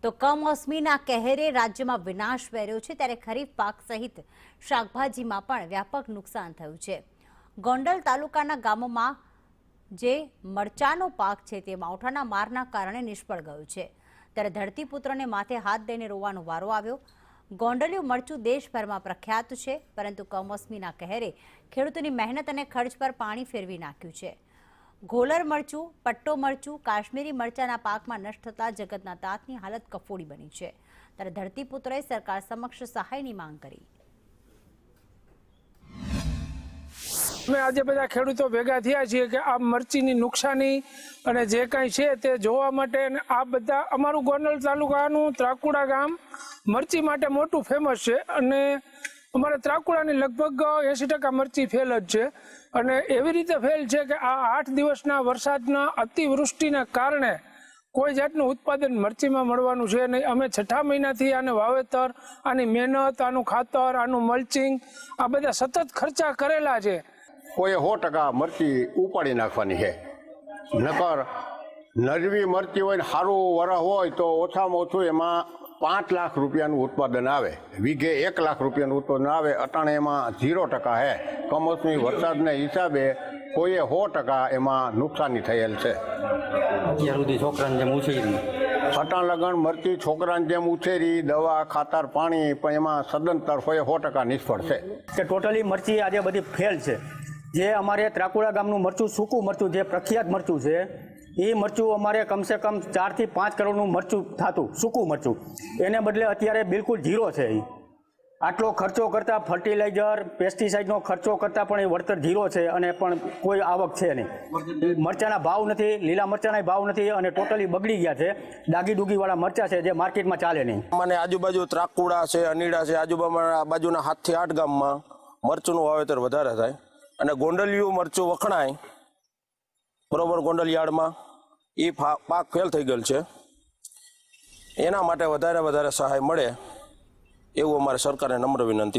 તો કમોસમીના કહેરે રાજ્યમાં વિનાશ વેર્યો છે, ત્યારે ખરીફ પાક સહિત શાકભાજીમાં પણ વ્યાપક નુકસાન થયું છે। ગોંડલ તાલુકાના ગામોમાં જે મરચાનો પાક છે તે માવઠાના મારના કારણે નિષ્ફળ ગયો છે, ત્યારે ધરતીપુત્રને માથે હાથ દઈને રોવાનો વારો આવ્યો। ગોંડલિયું મરચું દેશભરમાં પ્રખ્યાત છે, પરંતુ કમોસમીના કહેરે ખેડૂતોની મહેનત અને ખર્ચ પર પાણી ફેરવી નાખ્યું છે। ઘોલર મરચું, પટ્ટો મરચું, કાશ્મીરી મરચાના પાકમાં નષ્ટ થતા જગતના તાતની હાલત કફોડી બની છે, ત્યારે ધરતીપુત્રએ સરકાર સમક્ષ સહાયની માંગ કરી। અમે આજે બધા ખેડૂતો ભેગા થયા છીએ કે આ મરચીની નુકસાની અને જે કાંઈ છે તે જોવા માટે, અને આ બધા અમારું ગોંડલ તાલુકાનું ત્રાકુડા ગામ મરચી માટે મોટું ફેમસ છે, અને અમારે ત્રાકુડાની લગભગ 80% મરચી ફેલ જ છે, અને એવી રીતે ફેલ છે કે આ 8 દિવસના વરસાદના અતિવૃષ્ટિના કારણે કોઈ જાતનું ઉત્પાદન મરચીમાં મળવાનું છે નહીં। અમે 6 મહિનાથી આને વાવેતર, આની મહેનત, આનું ખાતર, આનું મલ્ચિંગ, આ બધા સતત ખર્ચા કરેલા છે। કોઈ 100% મરચી ઉપાડી નાખવાની છે, નકર નરવી મરચી હોય ને સારું વરસ હોય તો ઓછામાં ઓછું એમાં 5 લાખ રૂપિયાનું ઉત્પાદન આવે, વીઘે 1 લાખ રૂપિયાનું ઉત્પાદન આવે। અટાણે એમાં 0% છે। કમોસમી વરસાદના હિસાબે કોઈએ 100% એમાં નુકસાની થયેલ છે। અત્યાર સુધી છોકરાને જેમ ઉછેરી, અટાણ લગન મરચી છોકરાને જેમ ઉછેરી, દવા, ખાતર, પાણી, પણ એમાં સદંતર 100% નિષ્ફળ છે કે ટોટલી મરચી આજે બધી ફેલ છે। જે અમારે ત્રાકુડા ગામનું મરચું, સૂકું મરચું, જે પ્રખ્યાત મરચું છે, એ મરચું અમારે કમસે કમ 4 થી 5 કરોડનું મરચું થતું, સૂકું મરચું, એને બદલે અત્યારે બિલકુલ 0 છે। આટલો ખર્ચો કરતાં, ફર્ટિલાઇઝર, પેસ્ટિસાઇડનો ખર્ચો કરતાં પણ એ વળતર 0 છે, અને પણ કોઈ આવક છે નહીં। મરચાના ભાવ નથી, લીલા મરચાના ભાવ નથી, અને ટોટલી બગડી ગયા છે। ડાગી ડૂગીવાળા મરચા છે જે માર્કેટમાં ચાલે નહીં। મને આજુબાજુ ત્રાકુડા છે, અનીડા છે, આજુબાજુના 7 થી 8 ગામમાં મરચુંનું વાવેતર વધારે થાય, અને ગોંડલિયું મરચું વખણાય બરોબર ગોંડલ યાર્ડમાં, એ પાક ફેલ થઈ ગયેલ છે। એના માટે વધારે સહાય મળે એવું અમારે સરકારને નમ્ર વિનંતી।